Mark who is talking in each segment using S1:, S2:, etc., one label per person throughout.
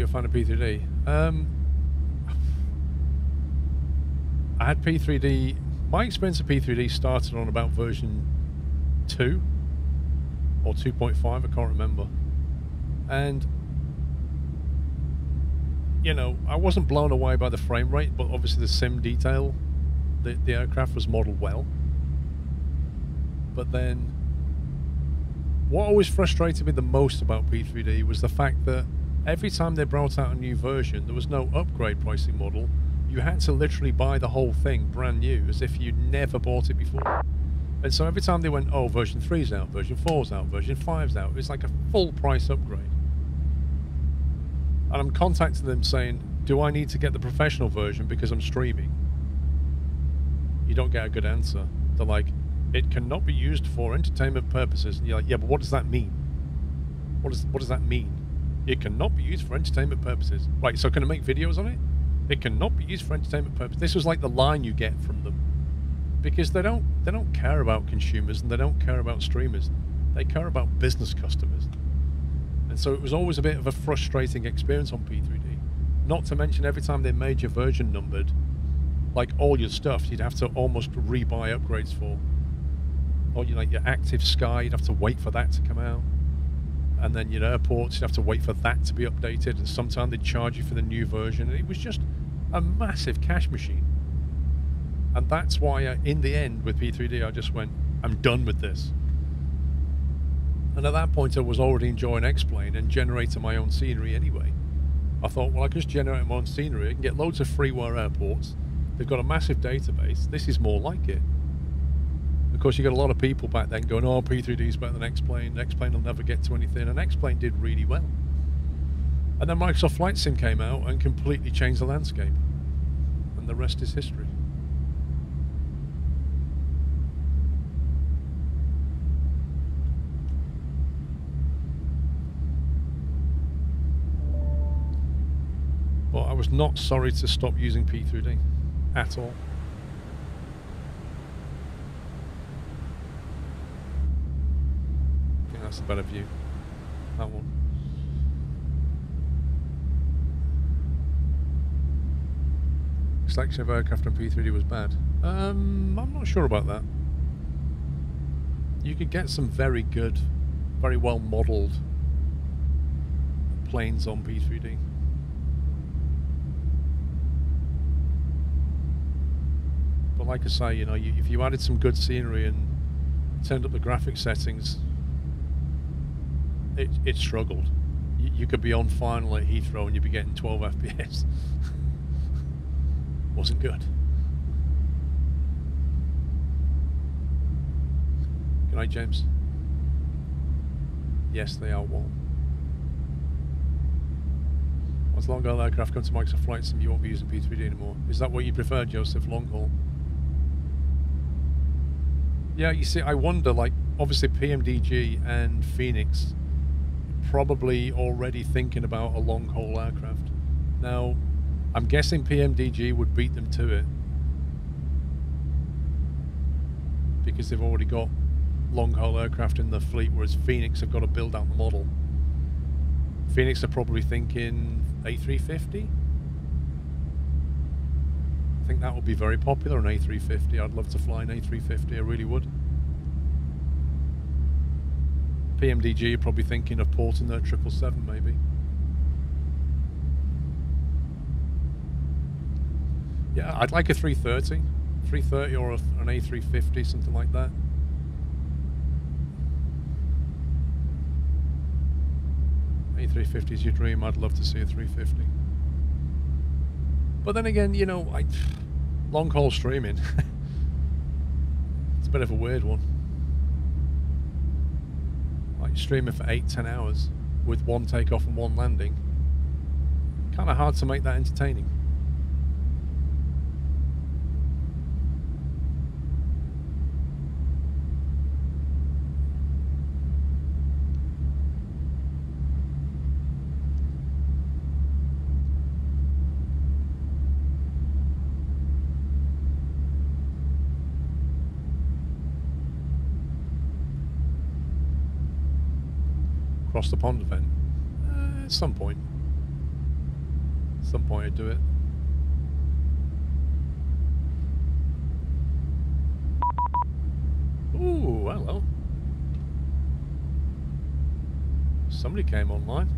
S1: you're a fan of P3D. I had P3D. My experience of P3D started on about version 2 or 2.5. I can't remember. And you know, I wasn't blown away by the frame rate, but obviously the sim detail, the aircraft was modeled well. But then, what always frustrated me the most about P3D was the fact that every time they brought out a new version, there was no upgrade pricing model. You had to literally buy the whole thing brand new, as if you'd never bought it before. And so every time they went, oh, version 3's out, version 4's out, version 5's out, it's like a full price upgrade. And I'm contacting them saying, do I need to get the professional version because I'm streaming? You don't get a good answer. They're like, it cannot be used for entertainment purposes. And you're like, yeah, but what does that mean? What does that mean? It cannot be used for entertainment purposes. Right, so can I make videos on it? It cannot be used for entertainment purposes. This was like the line you get from them. Because they don't care about consumers and they don't care about streamers. They care about business customers. And so it was always a bit of a frustrating experience on P3D. Not to mention every time they made your version numbered, like all your stuff, you'd have to almost rebuy upgrades for. Or like your active Sky, you'd have to wait for that to come out. And then your airports, you'd have to wait for that to be updated. And sometimes they'd charge you for the new version. And it was just a massive cash machine. And that's why, in the end, with P3D, I just went, I'm done with this. And at that point, I was already enjoying X-Plane and generating my own scenery anyway. I thought, well, I can just generate my own scenery. I can get loads of freeware airports. They've got a massive database. This is more like it. Of course, you got a lot of people back then going, oh, P3D is better than X-Plane. X-Plane will never get to anything. And X-Plane did really well. And then Microsoft Flight Sim came out and completely changed the landscape. And the rest is history. But I was not sorry to stop using P3D at all. I think that's a better view. That one. Selection of aircraft on P3D was bad. I'm not sure about that. You could get some very good, very well modelled planes on P3D. But like I say, you know, if you added some good scenery and turned up the graphic settings, it struggled. You could be on final at Heathrow and you'd be getting 12 FPS. Wasn't good. Good night, James. Yes, they are warm. Once long-haul aircraft come to Microsoft Flight Sim, you won't be using P3D anymore. Is that what you prefer, Joseph, long-haul? Yeah, you see, I wonder, like, obviously PMDG and Phoenix probably already thinking about a long-haul aircraft. Now, I'm guessing PMDG would beat them to it because they've already got long-haul aircraft in the fleet, whereas Phoenix have got to build out the model. Phoenix are probably thinking A350. I think that would be very popular, an A350. I'd love to fly an A350, I really would. PMDG are probably thinking of porting their 777 maybe. Yeah, I'd like a 330. 330 or an A350, something like that. A350 is your dream. I'd love to see a 350. But then again, you know, long haul streaming. It's a bit of a weird one. Like streaming for 8-10 hours with one takeoff and one landing. Kind of hard to make that entertaining. Across the pond event? At some point. some point I'd do it. Ooh, hello. Somebody came online.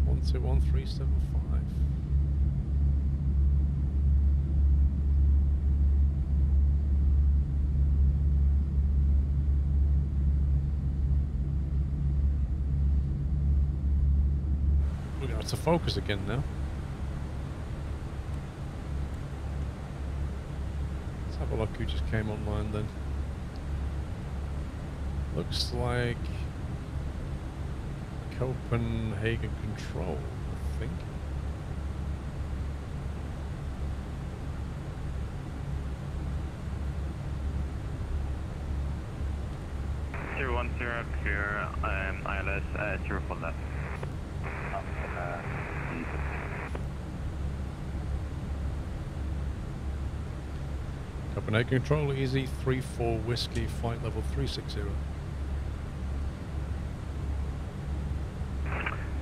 S1: 121375. We're gonna have to focus again now. Let's have a look who just came online then. Looks like Copenhagen Control, I think.
S2: Clear, ILS 0 for left.
S1: Copenhagen Control, easy 34 Whiskey, flight level 360.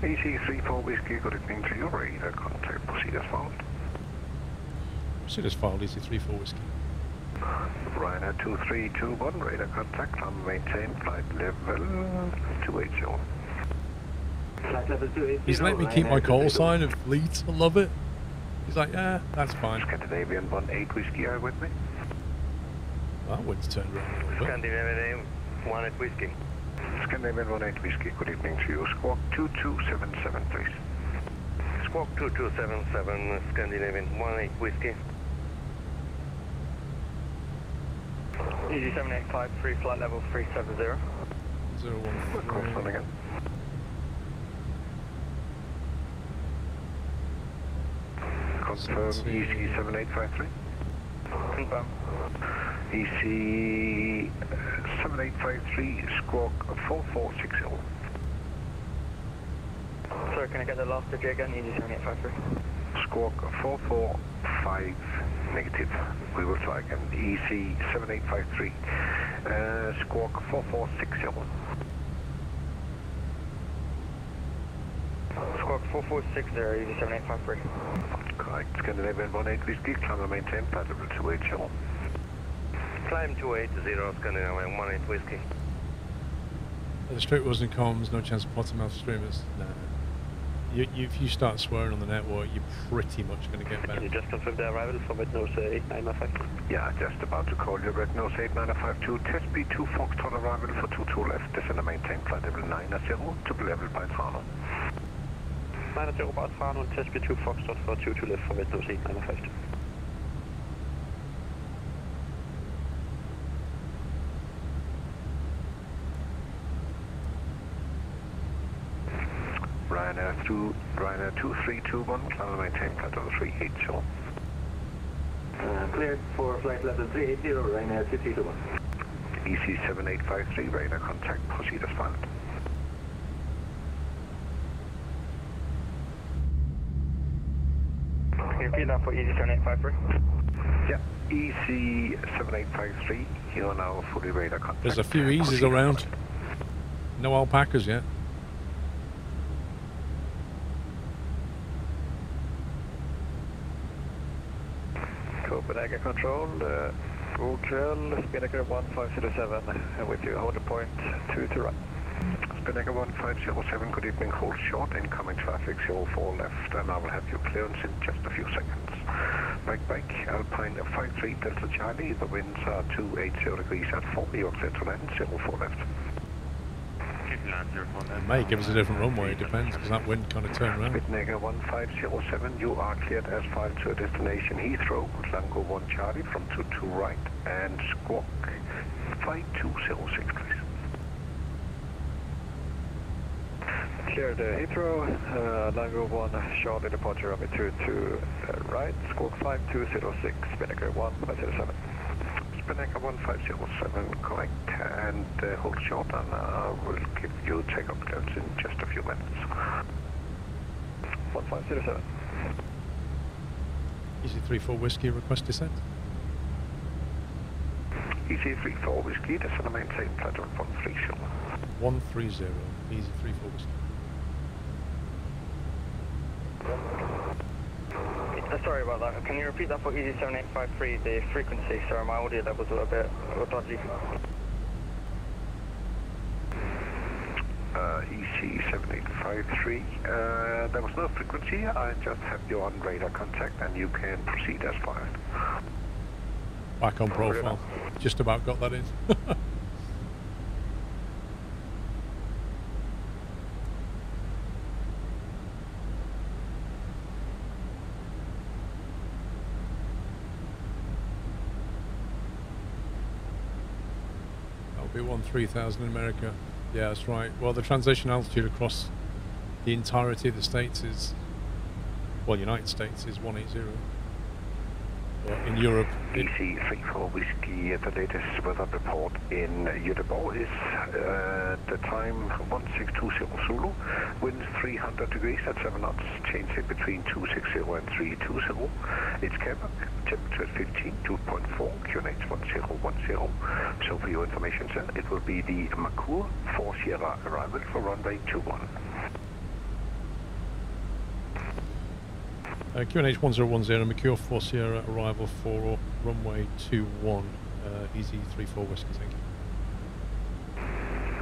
S3: Easy 34 Whiskey, good evening to you, radar contact, proceed as followed.
S1: Proceed as followed, easy 34 Whiskey.
S3: Ryanair 2321, radar contact, on maintain flight level 280.
S4: Flight level 280.
S1: He's letting me keep my call sign of fleet, I love it. He's like, yeah, that's fine.
S3: Scandinavian 18 Whiskey, are you with me?
S1: That wind's turned around a little bit.
S2: Scandinavian 18 Whiskey.
S3: Scandinavian 18 Whiskey, good evening to you, squawk 2277 please.
S2: Squawk 2277, Scandinavian 18 Whiskey. Easy 7853, flight level 370.
S3: 013. Again. Confirm EC 7853.
S2: Confirm.
S3: EC 7853, squawk 4460.
S2: Sorry, can I get the last digit again? Easy 7853.
S3: Squawk 445 negative. We will try again. EC 7853, squawk 4460.
S2: Squawk 4460, easy 7853.
S3: Correct. Scandinavian 18 Whiskey, climb and maintain flight level 280.
S2: Climb 280, Scandinavian 18 Whiskey.
S1: The straight was in comms, no chance of bottom-mouth streamers. Nah. If you start swearing on the network, you're pretty much going to get banned.
S2: Can you just confirm the arrival for Red Nose 8955?
S3: Yeah, just about to call you. Red Nose 8952, test B2 Foxtrot arrival for 22 left. Descend and maintain flight level 90 to be level by Trano.
S2: 90 by Trano, test B2 Foxtrot for 22 left for Red Nose 8952.
S3: Ryanair 2321, climb and maintain flight level 380.
S4: Cleared for flight level 380, Ryanair 2321.
S3: EC 7853, radar contact, proceed as planned.
S2: Can you repeat that for easy 7853?
S3: Yeah, EC 7853, you are now fully radar contact.
S1: There's a few eases around. No alpacas yet.
S2: Copenhagen Control, Google, Spinnaker 1507, and with you, hold the point 2 to right.
S3: Spinnaker 1507, good evening, hold short, incoming traffic 04 left, and I will have your clearance in just a few seconds. Break, Alpine 53 Delta Charlie, the winds are 280 degrees at 4, New York Central land, 04 left.
S1: It may give us a different runway, it depends, because that wind kind of turned around.
S3: Spinnaker 1507, you are cleared as filed to a destination Heathrow, Tango 1 Charlie from 22 right, and squawk 5206 please.
S2: Cleared Heathrow, Tango 1 Charlie departure runway 22 right, squawk 5206, Spinnaker 1507.
S3: Spinnaker 1507, correct, and hold short, and we'll give you takeoff clearance in just a few minutes.
S2: 1507.
S1: Easy 34 Whiskey, request descent.
S3: Easy 34 Whiskey, descend and maintain flight level 130.
S1: 130, easy 34 Whiskey.
S2: Sorry about that. Can you repeat that for EZ7853, the frequency? Sorry, my audio levels were a bit dodgy.
S3: EC7853, there was no frequency. I just have you on radar contact and you can proceed as fired.
S1: Back on profile. Just about got that in. That'll be 13,000 in America. Yeah, that's right. Well, the transition altitude across the entirety of the States is, well, United States is 180. But in Europe,
S3: EC34 Whiskey, the latest weather report in Göteborg is the time 1620 Zulu, winds 300 degrees at 7 knots, change it between 260 and 320. It's Quebec, temperature 15, 2.4, QNH 1010. So for your information, sir, it will be the Mercure 4 Sierra arrival for runway 21.
S1: QNH 1010, Mercure 4 Sierra arrival for runway 21, EZ34 Whiskey, thank you.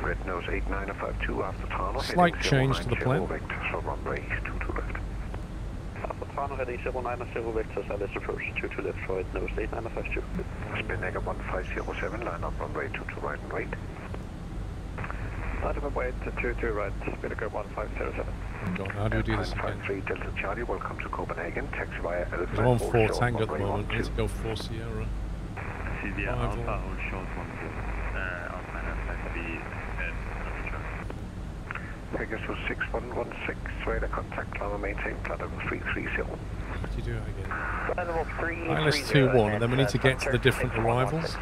S3: Red nose 8952 after Tano.
S1: Slight change to the plan.
S3: So runway 22 left.
S4: After Tano heading 090 vector, so let's approach 22 left for red nose 8952.
S3: Spinnaker 1507, line up runway 22 right and wait.
S2: Line up wait to 22 right, Spinnaker 1507.
S1: How do we do this again?
S3: 953 Delta Charlie, welcome to Copenhagen. Taxi via Alpha.
S1: I'm on 4 Tango at the moment. I need to go 4 Sierra.
S5: Sylvia Alpha, hold short 10. Alpha
S3: Pegasus 6116, radar contact, climber maintain, flight level 330.
S1: How do you do it again?
S2: Flight level 330.
S1: ILS 21, and then we need to get to the different arrivals.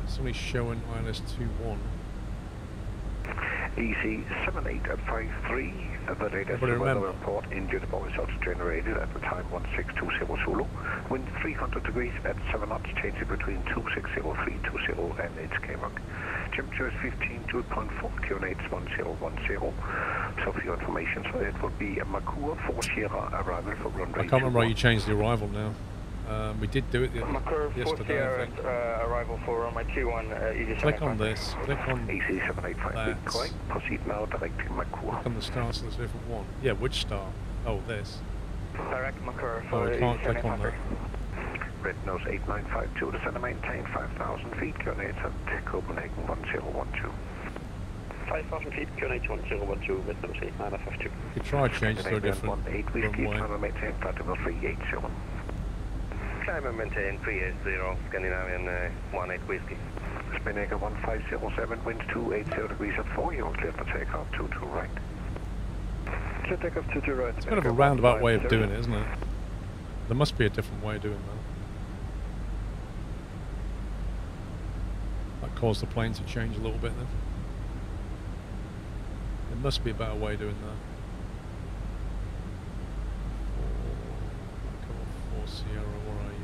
S1: It's only showing ILS 21.
S3: EC7853, the latest weather report in Göteborg is also generated at the time 1620 Zulu. Wind 300 degrees at 7 knots, changing between 260, 320 and it's Quebec. Temperature is 15, 2.4, QNH 1010. So for your information, so it will be a Mercure 4 Sierra arrival for runway.
S1: I can't remember how you changed the arrival now. We did do it yesterday, I think.
S2: Arrival for runway 21,
S1: Click on this, click on
S3: EC7853, correct. Proceed now, directing Mercure.
S1: Click on the star so there's a different one. Yeah, which star? Oh, this.
S2: Direct Mercure
S1: Oh,
S2: for
S1: I can't click on that.
S3: Red nose 8952, descend and maintain 5,000 feet, QNH at Copenhagen 1012.
S4: 5,000 feet, QNH 1012, red nose 8952.
S1: You could try change to a different
S3: 18 whiskey,
S1: runway.
S3: climber maintain, flight level 380.
S4: Climber maintain 380, Scandinavian 18 whiskey.
S3: Spinnaker 1507, winds 280 degrees at 4, you're clear for takeoff, 22 right.
S2: Clear takeoff 22 right.
S1: It's kind of a roundabout way of doing it, isn't it? There must be a different way of doing that. That caused the plane to change a little bit then. There must be a better way of doing that. 4 Sierra, where are you?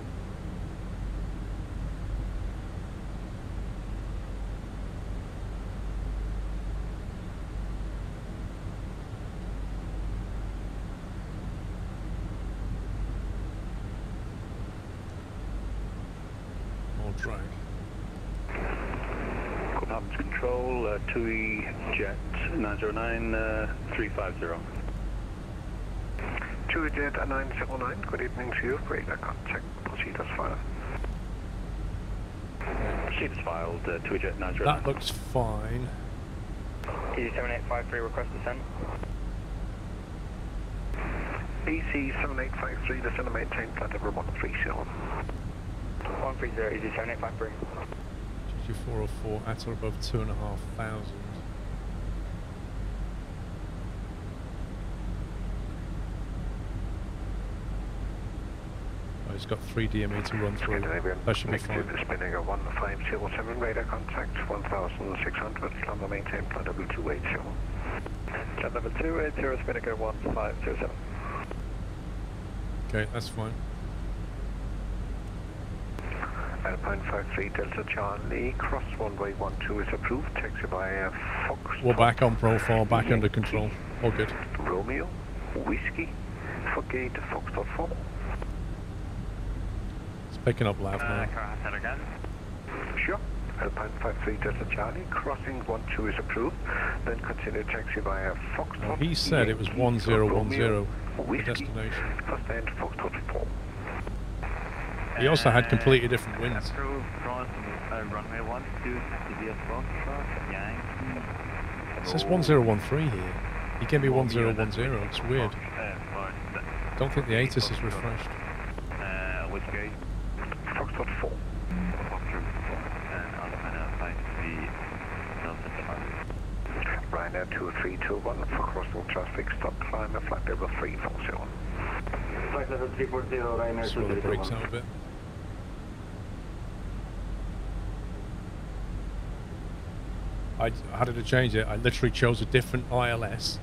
S1: More drag.
S4: Copenhagen Control, 2E Jet 909 350.
S3: 2 Jet 909, good evening to you, radar contact, proceed as filed.
S4: Proceed as filed, 2 Jet 909.
S1: That looks fine.
S2: EZ7853, request descent.
S3: EC7853, descend and maintain, flight level 130.
S2: 130, EZ7853.
S1: GG404 at or above 2,500. Oh, it's got 3 DME to run through. That should be fine.
S3: Spinnaker 1507, radar contact 1600, climber maintain, flight level 280.
S2: Flight level 280, Spinnaker 1507.
S1: Okay, that's fine.
S3: Alpine 53 Delta Charlie, cross runway 12 is approved, taxi via Fox.
S1: We're back on profile, back under control. All good.
S3: Romeo, Whiskey, for gate Foxtrot 4.
S1: It's picking up loud now.
S5: Cross it again.
S3: Sure. Alpine 53 Delta Charlie, crossing 12 is approved, then continue taxi via Foxtrot.
S1: Well, he said it was 1010, the destination.
S3: First end Foxtrot 4.
S1: He also had completely different winds.
S5: Approved, cross runway 12, CBS Foxtrot, Yankee.
S1: It says 1013 here. He gave me 1010, it's weird. Don't think the ATIS is refreshed.
S5: Whiskey.
S3: Foxtrot 4. Ryanair 2321 for crossing traffic, stop climb at flight level 340.
S6: Flight level 340, Ryanair
S1: Slow the brakes
S6: 2321.
S1: out a bit. How did I change it? I literally chose a different ILS,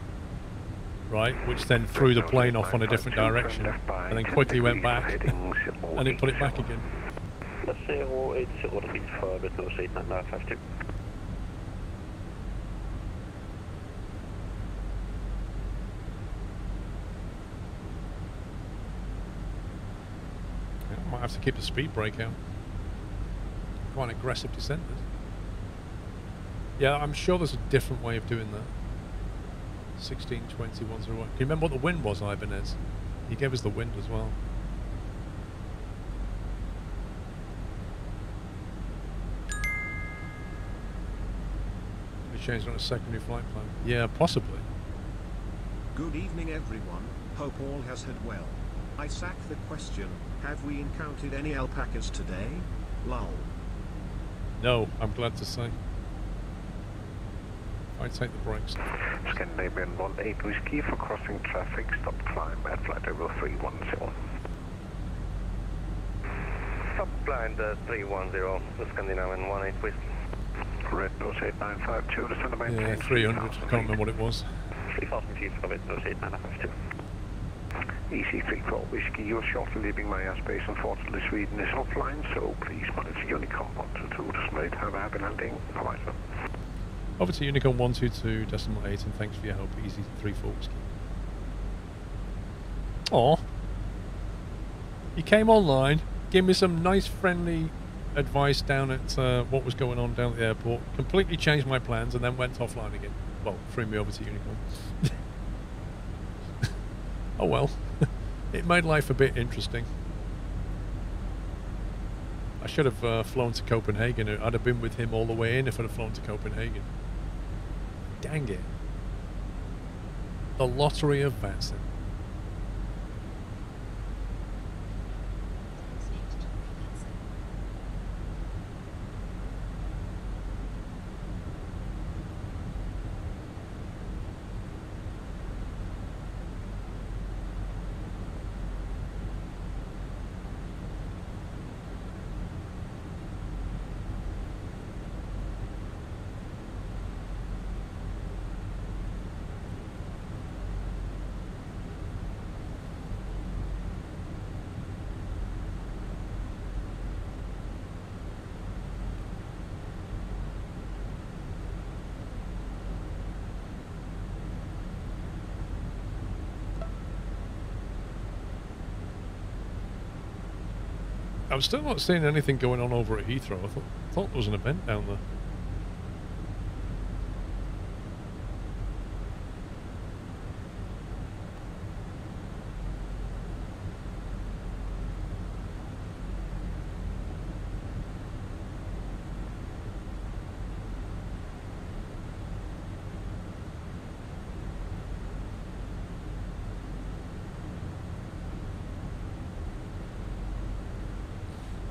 S1: right, which then threw the plane off on a different direction, and then quickly went back, and it put it back again.
S4: 080 repeat for Windows 8952.
S1: I might have to keep the speed brake out. Quite an aggressive descent. Yeah, I'm sure there's a different way of doing that. 16, 20, 101. Can you remember what the wind was, Ibanez? He gave us the wind as well. We changed on a secondary flight plan. Yeah, possibly.
S7: Good evening everyone, hope all has had well. I sack the question, have we encountered any alpacas today? Lol.
S1: No, I'm glad to say. I take the brakes.
S3: Scandinavian 18 Whiskey for crossing traffic, stop climb at flight level 310.
S2: Stop blind 310, the Scandinavian 18 Whiskey.
S3: Red Nose 8952, descend to maintain.
S1: Yeah, 300. I can't remember what it was.
S4: 3000 feet from Windows 8952.
S3: EC34 Whiskey, you're shortly leaving my airspace. Unfortunately, Sweden is offline, so please monitor Unicorn 122 to smooth. Have a happy landing. Bye-bye, sir.
S1: Over to Unicorn 122.8 and thanks for your help, EC34 Whiskey. Aw. He came online, gave me some nice friendly advice down at what was going on down at the airport, completely changed my plans and then went offline again. Well, threw me over to Unicorn. Oh well. It made life a bit interesting. I should have flown to Copenhagen. I'd have been with him all the way in if I'd have flown to Copenhagen. Dang it. The lottery of Vatson. I'm still not seeing anything going on over at Heathrow. I thought there was an event down there.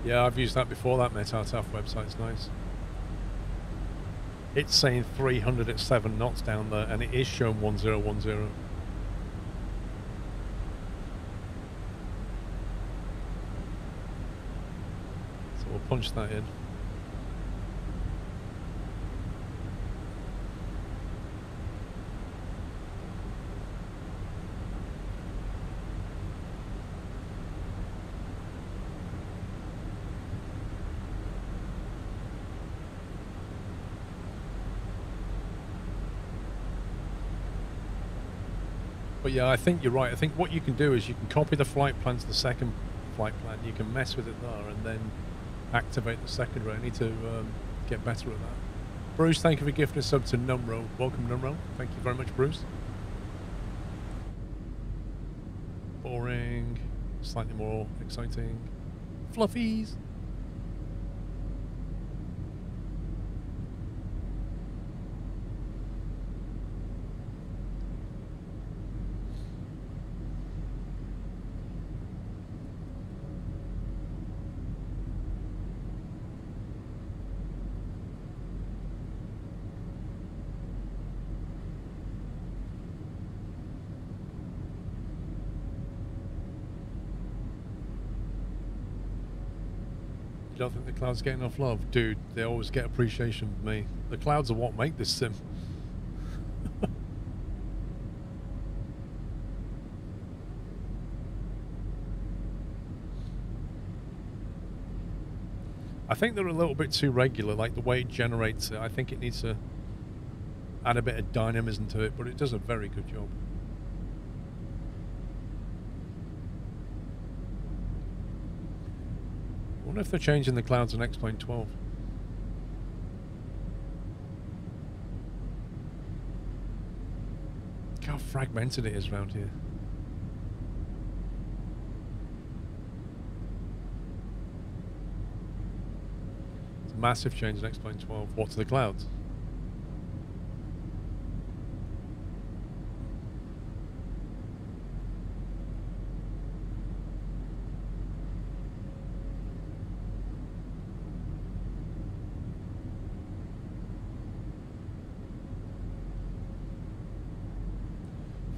S1: Yeah, I've used that before. That Metataf website's nice. It's saying 300 at 7 knots down there, and it is showing 1010. So we'll punch that in. But yeah, I think you're right. I think what you can do is you can copy the flight plan to the second flight plan. You can mess with it there and then activate the secondary. I need to get better at that. Bruce, thank you for gifting a sub to Numro. Welcome, Numro. Thank you very much, Bruce. Boring. Slightly more exciting. Fluffies. You don't think the clouds get enough love? Dude, they always get appreciation from me. The clouds are what make this sim. I think they're a little bit too regular, like the way it generates it. I think it needs to add a bit of dynamism to it, but it does a very good job. I wonder if they're changing the clouds on X-Plane 12. Look how fragmented it is around here. It's a massive change in X-Plane 12. What, to the clouds?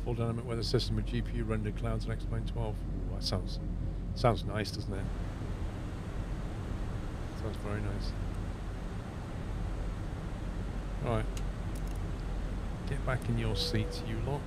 S1: Full dynamic weather system with GPU rendered clouds and X-Plane 12. Ooh, that sounds nice, doesn't it? Sounds very nice. Right. Get back in your seats, you lot.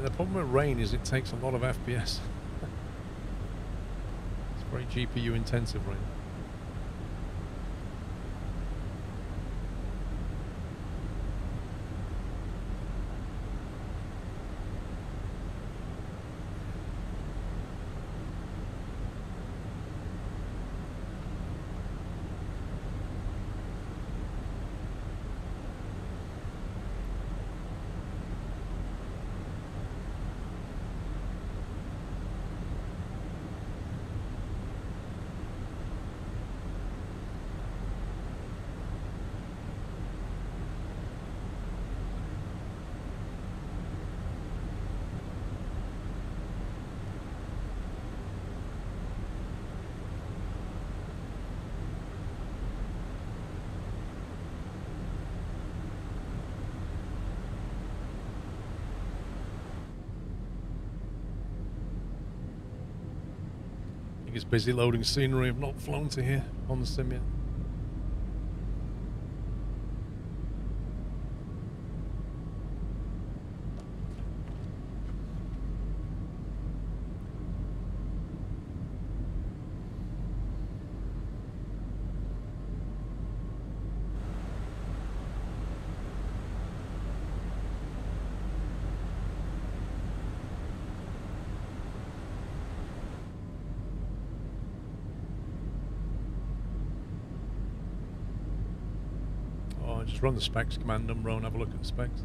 S1: The problem with rain is it takes a lot of FPS. It's very GPU intensive rain. It's busy loading scenery. I've not flown to here on the sim yet. Just run the specs command number and have a look at the specs.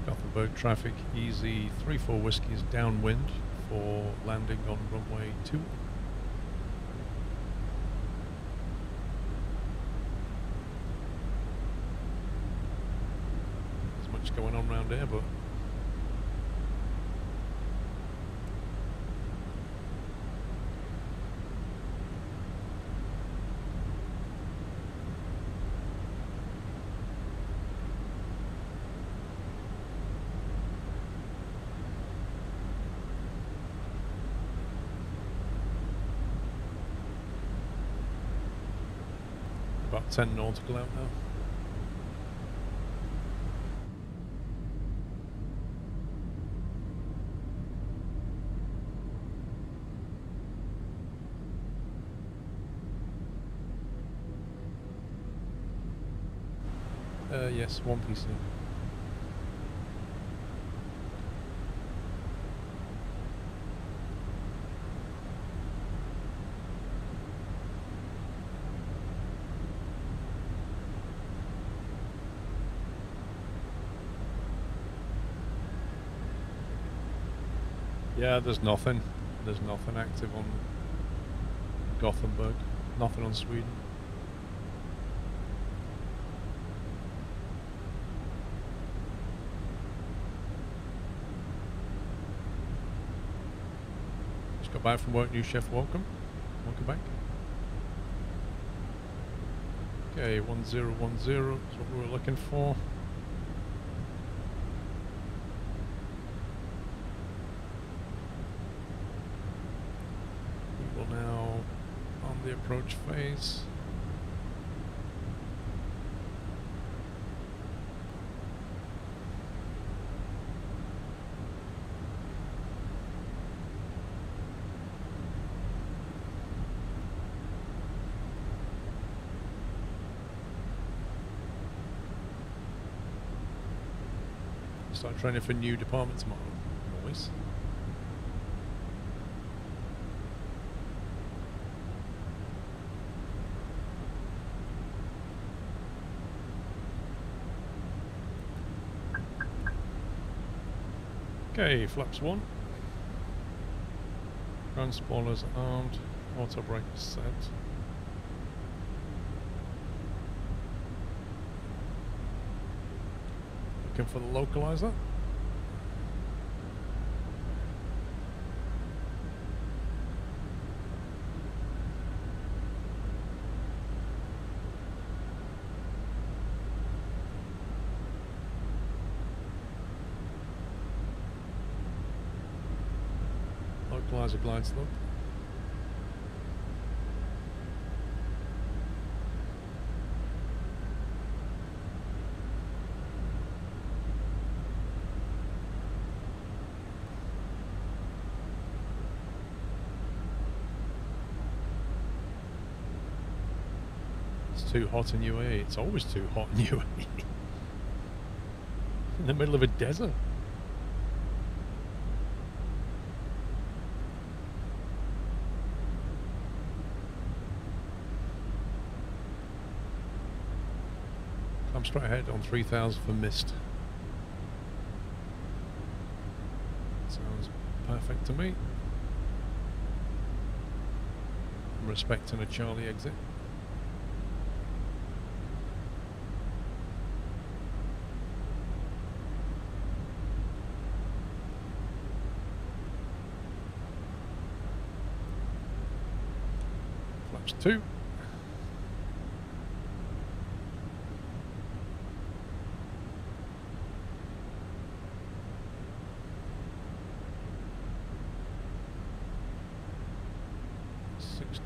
S1: Gothenburg traffic easy 34 whiskey is downwind for landing on runway 2. much going on around here, but about 10 nautical out now. Yes, one PC. Yeah, there's nothing. There's nothing active on Gothenburg. Nothing on Sweden. Just got back from work, new chef, welcome. Welcome back. Okay, 1010 is what we were looking for. We will now on the approach phase. Start training for new department tomorrow. Always. Okay, flaps 1. Ground spoilers armed. Auto brake set. Looking for the localizer. Localizer glide slope. Too hot in UAE. It's always too hot in UAE. In the middle of a desert. Climb straight ahead on 3000 for mist. Sounds perfect to me. I'm respecting a Charlie exit. Flaps 2.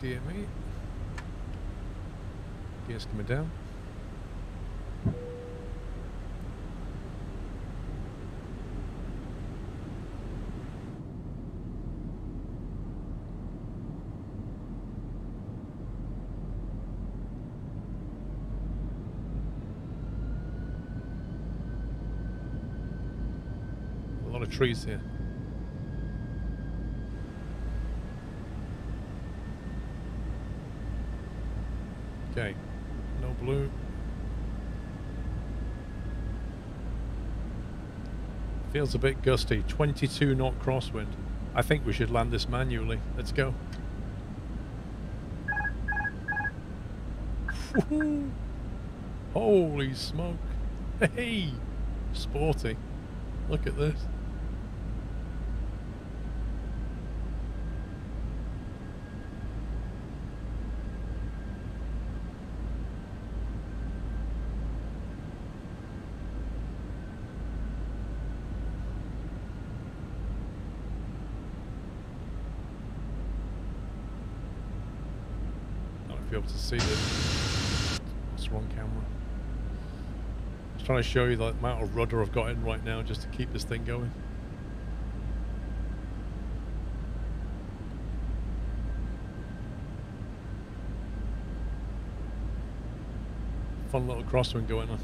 S1: DME. Gears coming down. A lot of trees here. Okay, no blue. Feels a bit gusty. 22 knot crosswind. I think we should land this manually. Let's go. Holy smoke. Hey! Sporty. Look at this. Be able to see this. It's the wrong camera. I was trying to show you the amount of rudder I've got in right now just to keep this thing going. Fun little crosswind going on.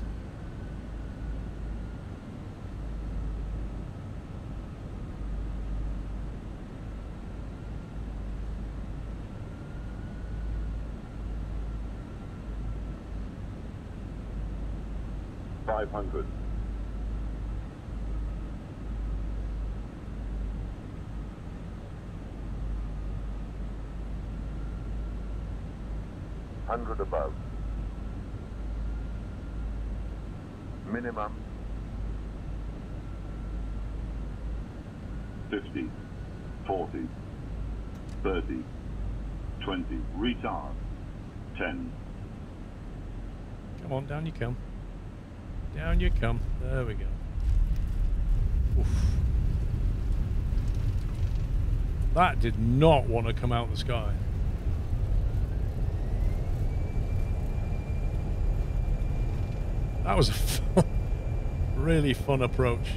S8: $500. $100 above. Minimum. 50, 40, 30, 20. Retard. 10.
S1: Come on, down you come. Down you come. There we go. Oof. That did not want to come out of the sky. That was a really fun approach.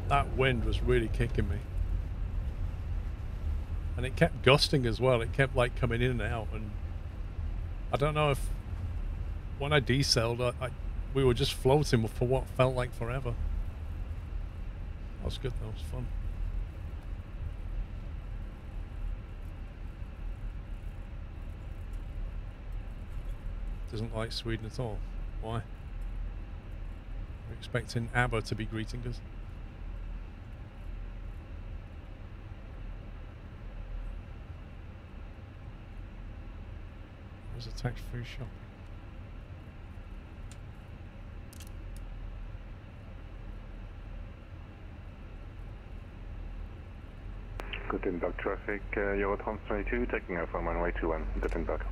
S1: That wind was really kicking me. And it kept gusting as well. It kept like coming in and out, and I don't know if when I decelled, we were just floating for what felt like forever. That was good though. It was fun. Doesn't like Sweden at all. Why? We're expecting ABBA to be greeting us. There's a tax-free shop.
S3: Gothenburg traffic, Eurotrans 22, taking off from runway 21, Gothenburg.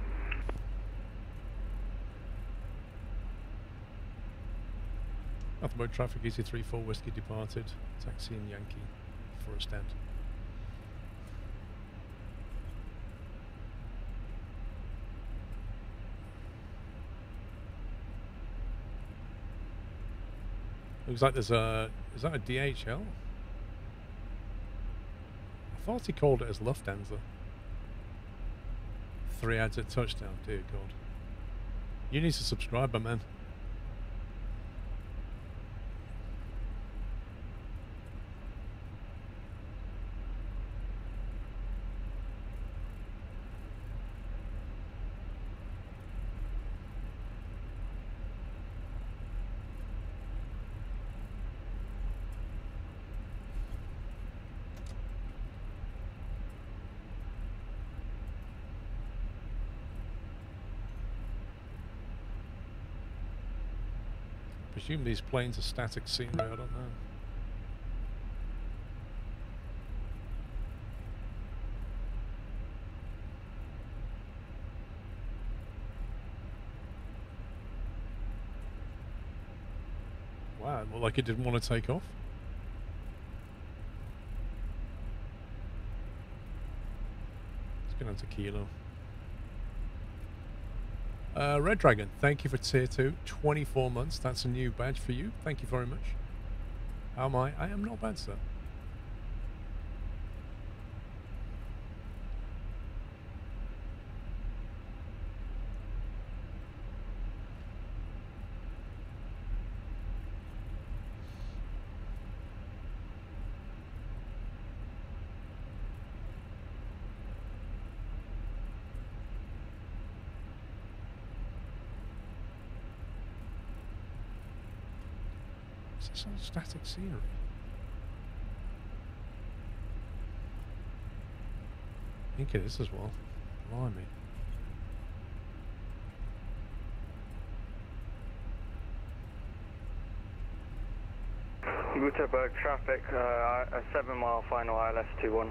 S1: Gothenburg traffic, EC34 Whiskey departed, taxi and Yankee for a stand. Looks like there's a... Is that a DHL? I thought he called it as Lufthansa. 3 ads at touchdown, dear God. You need to subscribe, my man. I presume these planes are static scenery, I don't know. Wow, it looked like it didn't want to take off. It's going to kilo. Red Dragon, thank you for tier 2, 24 months. That's a new badge for you. Thank you very much. How am I? I am not bad, sir. It's all static scenery. I think it is as well. Blimey.
S2: Gutenberg traffic, a 7 mile final ILS 21.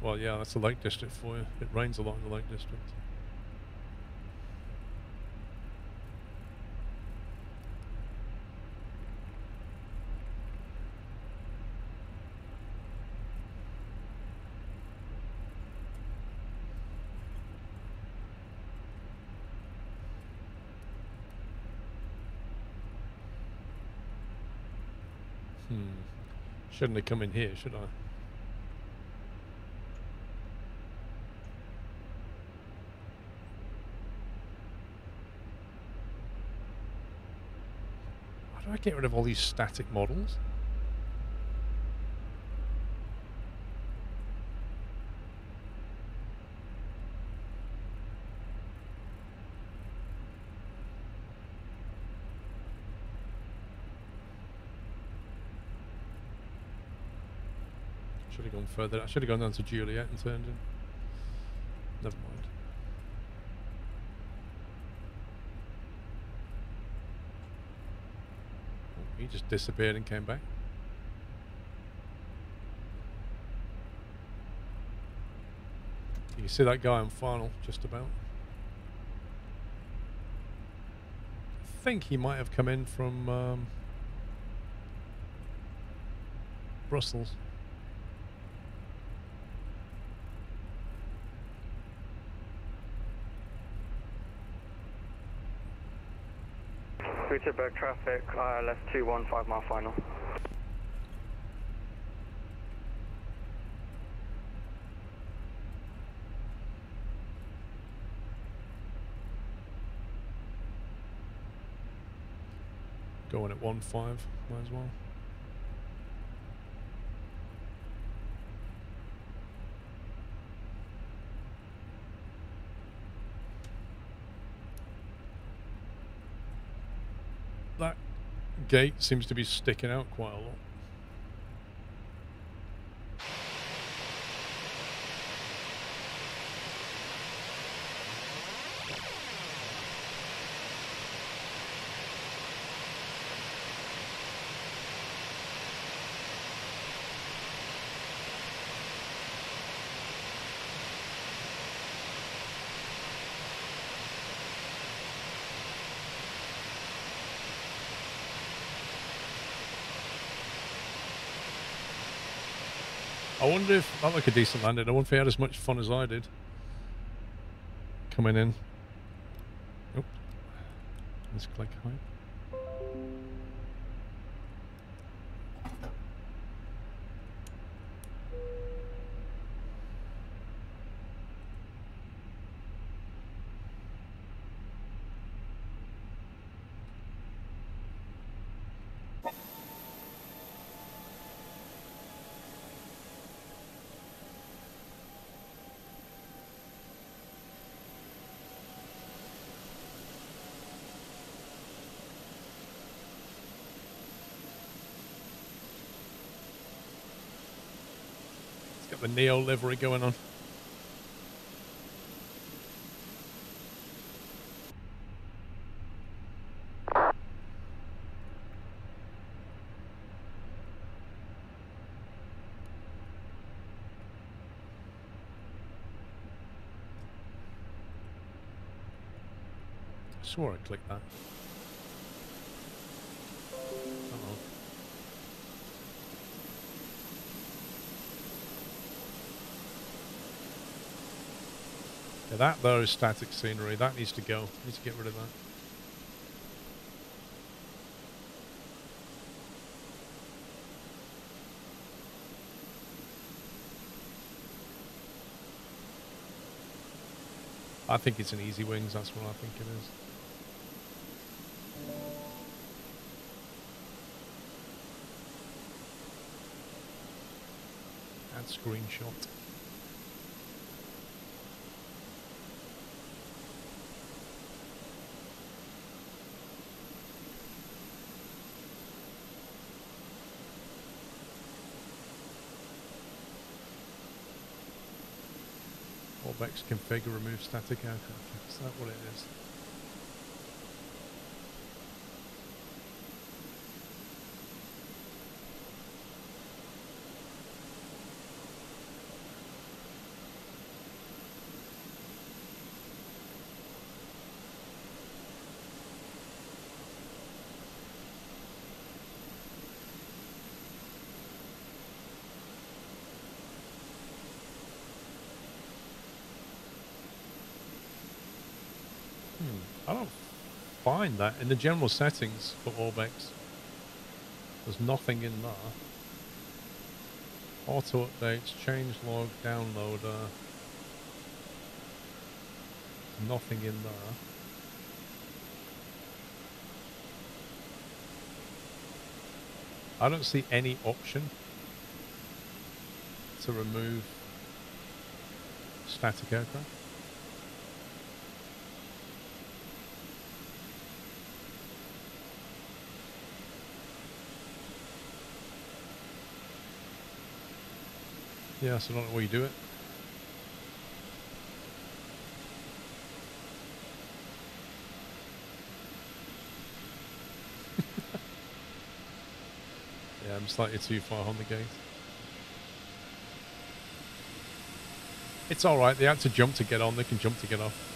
S1: Well, yeah, that's the Lake District for you. It rains a lot in the Lake District. Shouldn't have come in here, should I? Why do I get rid of all these static models? Should have gone further. I should have gone down to Juliet and turned in. Never mind. Oh, he just disappeared and came back. You can see that guy on final, just about. I think he might have come in from Brussels.
S2: Gutenberg traffic, ILS 21, 5 mile final.
S1: Going at 1.5, might as well. That gate seems to be sticking out quite a lot. I wonder if that looked a decent landing. I wonder if he had as much fun as I did coming in. Oh, let's click high. Got the Neo livery going on. I swore I clicked that. Uh-oh. Yeah, that though is static scenery. That needs to go. Need to get rid of that. I think it's an easy wings. That's what I think it is. Add screenshot. Mailbox configure remove static aircraft. Is that what it is? I don't find that in the general settings for Orbex. There's nothing in there. Auto updates, change log, downloader. Nothing in there. I don't see any option to remove static aircraft. Yeah, so I don't know where you do it. Yeah, I'm slightly too far on the gate. It's alright, they had to jump to get on, they can jump to get off.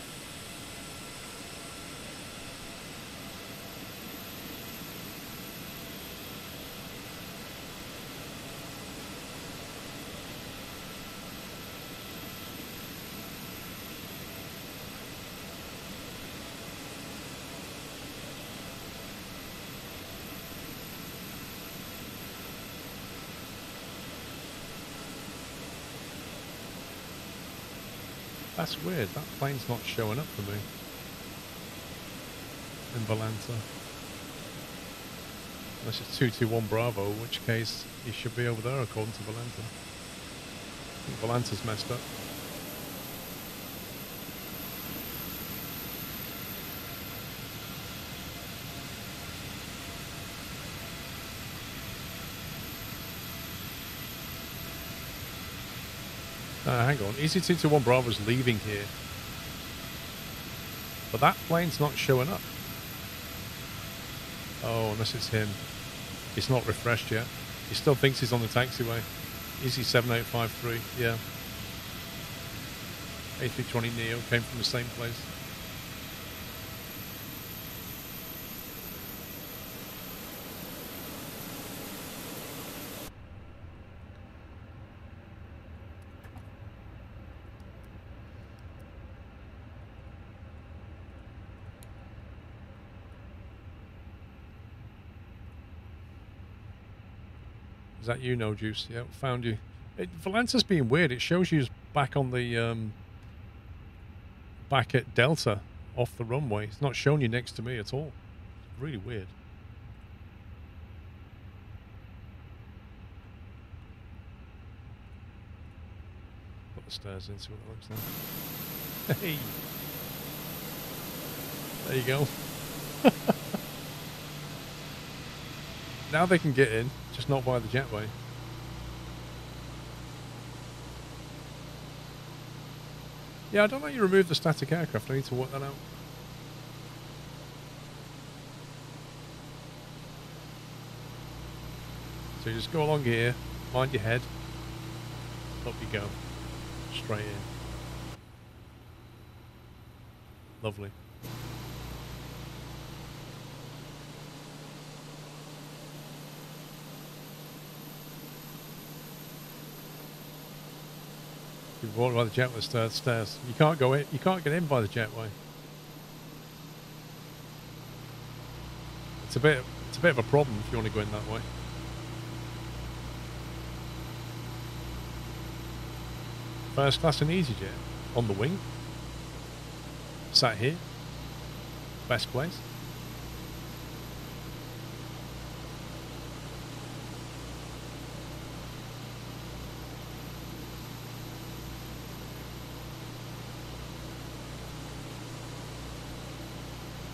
S1: That's weird, that plane's not showing up for me in Volanta. Unless it's 221 Bravo, in which case he should be over there according to Volanta. I think Volanta's messed up. Hang on, EC221 Bravo's leaving here. But that plane's not showing up. Oh, unless it's him. It's not refreshed yet. He still thinks he's on the taxiway. EC7853, yeah. A320neo came from the same place. Is that you, No Juice? Yeah, found you. Volanta's being weird. It shows you back on the back at Delta off the runway. It's not showing you next to me at all. It's really weird. Put the stairs in, see what it looks like. Hey, there you go. Now they can get in, just not via the jetway. Yeah, I don't know how you remove the static aircraft. I need to work that out. So you just go along here, mind your head, up you go, straight in. Lovely. You walk by the jetway stairs. You can't go in. You can't get in by the jetway. It's a bit of a problem if you want to go in that way. First class and EasyJet on the wing. Sat here. Best place.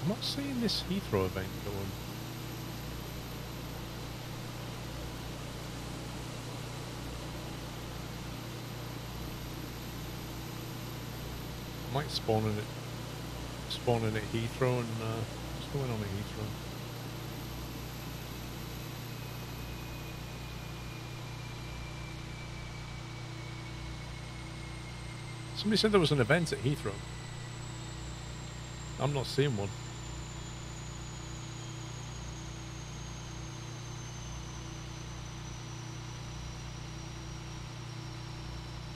S1: I'm not seeing this Heathrow event go on. might spawn in at Heathrow and what's going on at Heathrow? Somebody said there was an event at Heathrow. I'm not seeing one.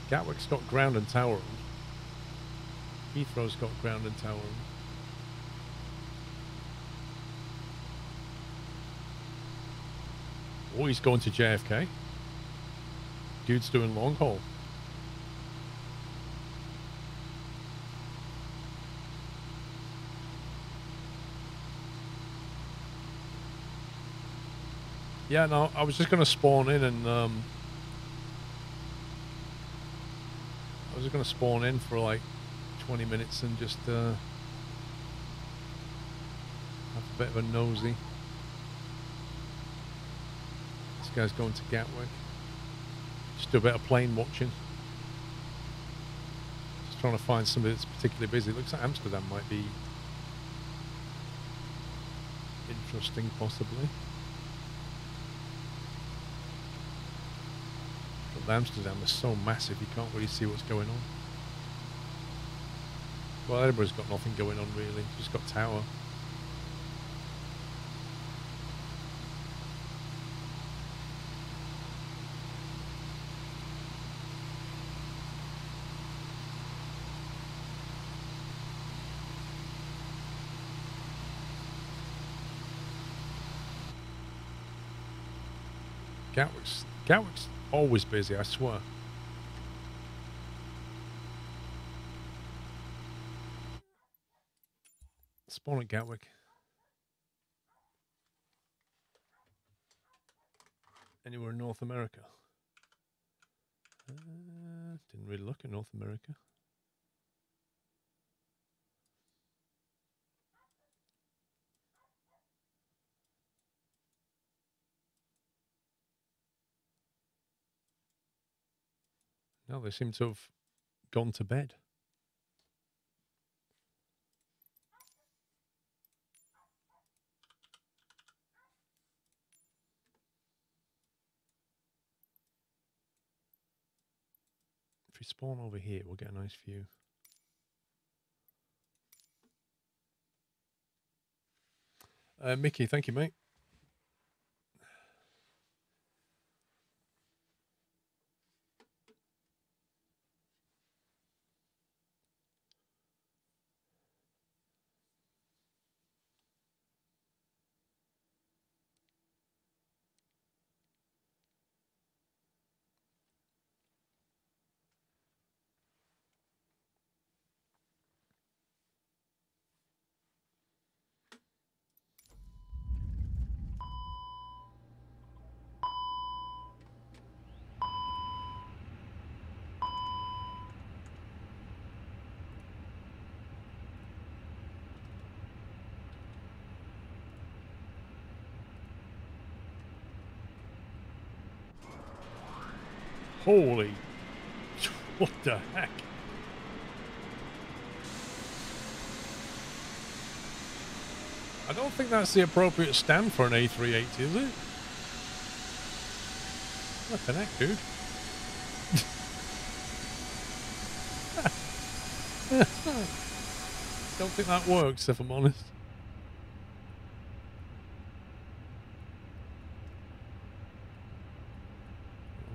S1: Gatwick's got ground and tower owned. Heathrow's got ground and tower owned. Oh, he's going to JFK. Dude's doing long haul. Yeah, no, I was just going to spawn in and I was going to spawn in for like 20 minutes and just have a bit of a nosy. This guy's going to Gatwick. Just do a bit of plane watching. Just trying to find somebody that's particularly busy. Looks like Amsterdam might be interesting, possibly. But Amsterdam is so massive, you can't really see what's going on. Well, Edinburgh's got nothing going on really, just got tower. Gatwick's always busy, I swear. Spawn at Gatwick. Anywhere in North America? Didn't really look at North America. No, they seem to have gone to bed. If we spawn over here, we'll get a nice view. Mickey, thank you, mate. Holy, what the heck? I don't think that's the appropriate stand for an A380, is it? What the heck, dude? Don't think that works, if I'm honest.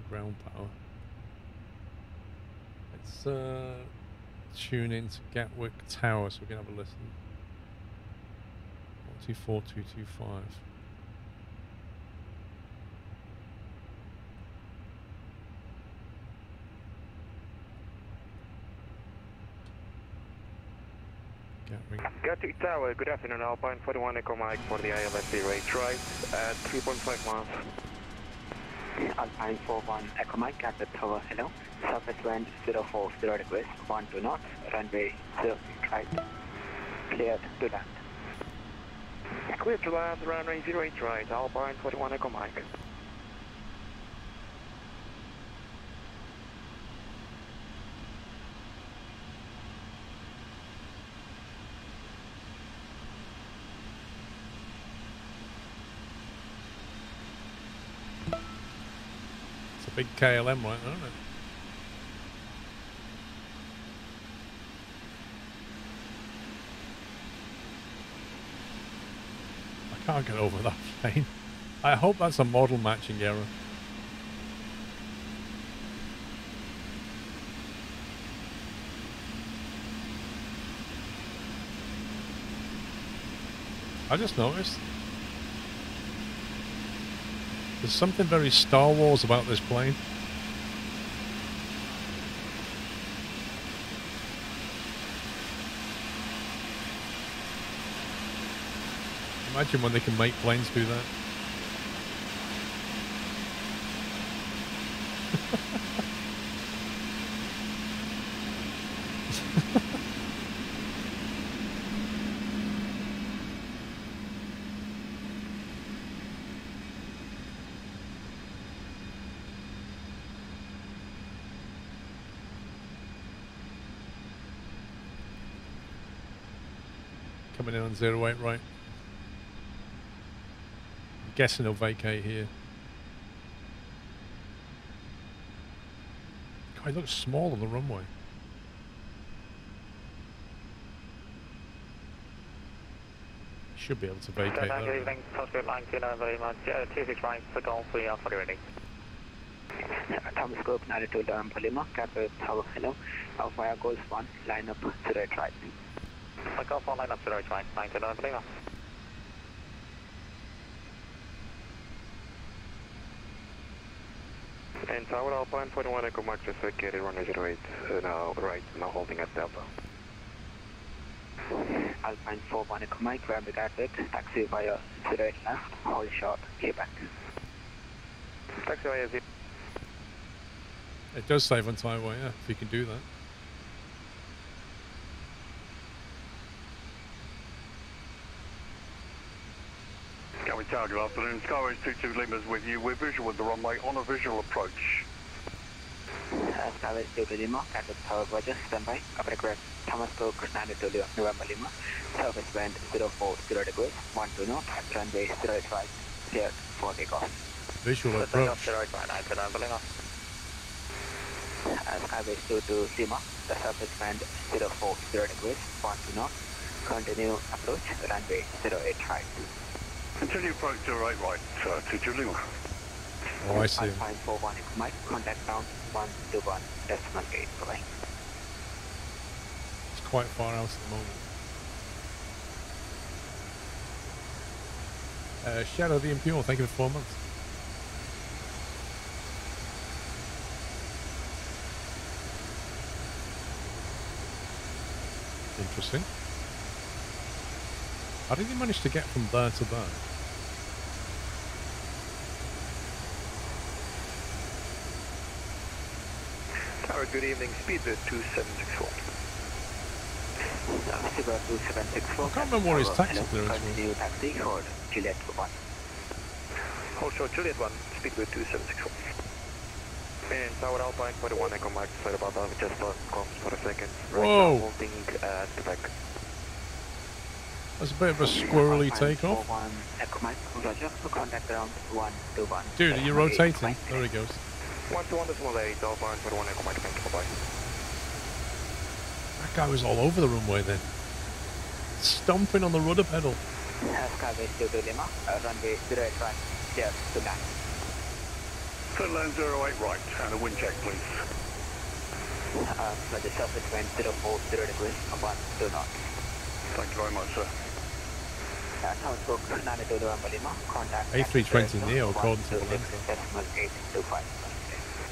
S1: Ground power. Let's tune into Gatwick Tower so we can have a listen. 124225.
S2: Gatwick Tower, good afternoon, Alpine 41 Echo Mike for the ILSC range right at 3.5 miles.
S9: Alpine 41 Echo Mike, Gatwick Tower, hello. Surface wind 040 request, 12 knots, runway 06 right. Cleared to land.
S2: Clear to land, runway 08 right, Alpine 41 Echo Mike.
S1: Big KLM right there, isn't it? I can't get over that plane. I hope that's a model matching error. I just noticed there's something very Star Wars about this plane. Imagine when they can make planes do that. Coming in on 08 right. I'm guessing he'll vacate here. God, he looks small on the runway. Should be able to vacate there.
S2: Good evening, Southwest line, very much. 26 right, for Golf, we are fully ready.
S9: Thomas Group 92 Durham Lima, Capital Tower, hello. Alpha Golf 1, line up 08 right.
S2: Golf 1, line up 08 right, 92 Durham Lima.
S3: And Tower Alpine 41 Echo Mark, just vacated runway 08, now right, now holding at Delta.
S9: Alpine 41 Echo Mike, where we got it, taxi via 08 left, hold short, Quebec.
S3: Taxi via 0.
S1: It does save on Taiwan, yeah, if you can do that.
S3: Gary Tower, good afternoon. Skyway 22 Lima's with you. We're visual with the runway on a visual approach.
S9: Skyway 22 Lima, Capital Tower, Roger, standby. Upper Thomas Cook 92 November Lima, surface wind 040 degrees, 12 knots, runway 08 right, cleared for takeoff.
S1: Visual approach.
S9: Skyway 22 Lima, the surface wind 040 degrees, 12 knots, continue approach, runway 08 right.
S3: Continue approach 08 right, 22 Lima.
S1: Oh, I see.
S9: Alpine 41 Mike, contact down 121.8, bye.
S1: It's quite far out at the moment. Shadow the Impure, thank you for 4 months. Interesting. How did he manage to get from there to there?
S2: Tower, good evening, speedbird 2764.
S9: Speedbird 2764.
S1: I can't remember what his taxi clearance was.
S9: Continue taxi for Juliet 1.
S2: Hold short, Juliet 1, speedbird 2764.
S3: And Tower Alpine 41 Echo Mike, sorry about that, we just lost comms for a second. Right
S1: Whoa!
S3: now holding at Quebec.
S1: That's a bit of a squirrely takeoff. Dude, are you rotating? There he goes.
S3: 121.8, Alpine 41 Echo Mike, thank you, bye-bye.
S1: That guy was all over the runway then. Stomping on the rudder pedal.
S9: Skyway 22 Lima, runway 08 right, clear to land.
S3: Third land 08 right, and a wind check, please.
S9: So the surface wind 040 degrees, 12 knots.
S3: Thank you very much, sir.
S1: A320 Neo according to Valencia.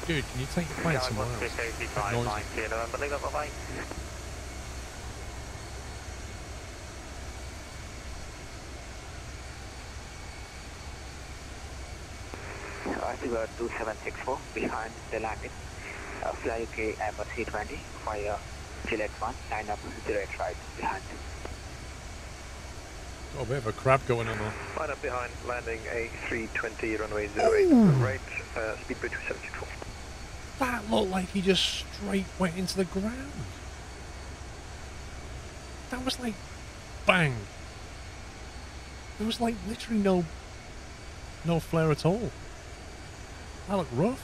S1: Dude, can you take your plane somewhere else?
S9: Altimeter 2764 behind the landing. Fly UK Airbus C20 via Gillette 1, line up 08 right behind.
S1: Got a bit of a crab going on there.
S2: Line up behind, landing A320, runway 08, right, speedbird 2764.
S1: That looked like he just straight went into the ground. That was like bang. There was like literally no flare at all. That looked rough.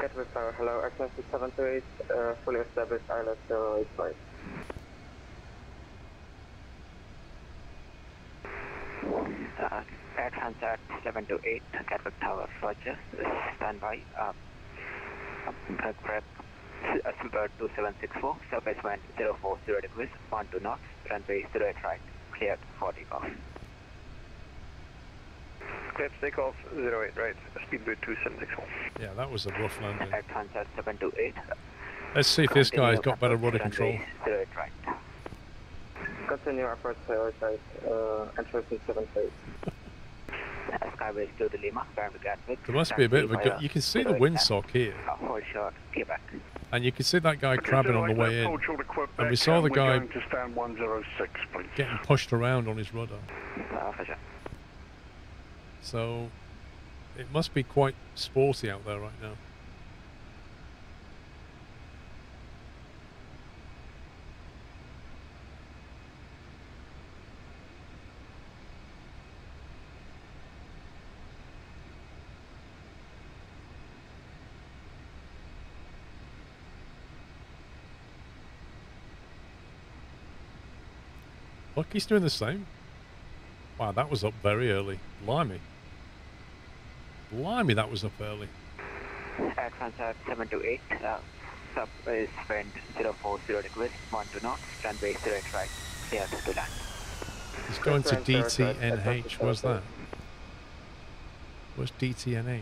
S6: Gatwick Tower, hello, access 728, fully established island 085.
S9: Air Transat 728, Gatwick Tower, Roger, standby, prep, Simper 2764, surface wind 040 degrees, 12 knots, runway 08 right, cleared for takeoff.
S2: Cleared takeoff 08 right, speedbird 2764.
S1: Yeah, that was a rough landing.
S9: Air Transat 728.
S1: Let's see if this guy's got better rudder control.
S9: 08 right.
S6: Continue approach prioritize, entrance 78.
S9: Skyway to the Lima, bound to Gatwick.
S1: There must be a bit of a... You can see the windsock here.
S9: Hold short, clear back.
S1: And you can see that guy crabbing on the way in. And we saw the guy
S3: to stand 106, please.
S1: getting pushed around on his rudder.
S9: For sure.
S1: So it must be quite sporty out there right now. Look, he's doing the same. Wow, that was up very early. Blimey. Blimey, that was up early.
S9: Air Transat 728, sub is wind 040 degrees, 12 knots, runway 08 right, clear to land.
S1: He's going to DTNH. What's that? What's DTNH?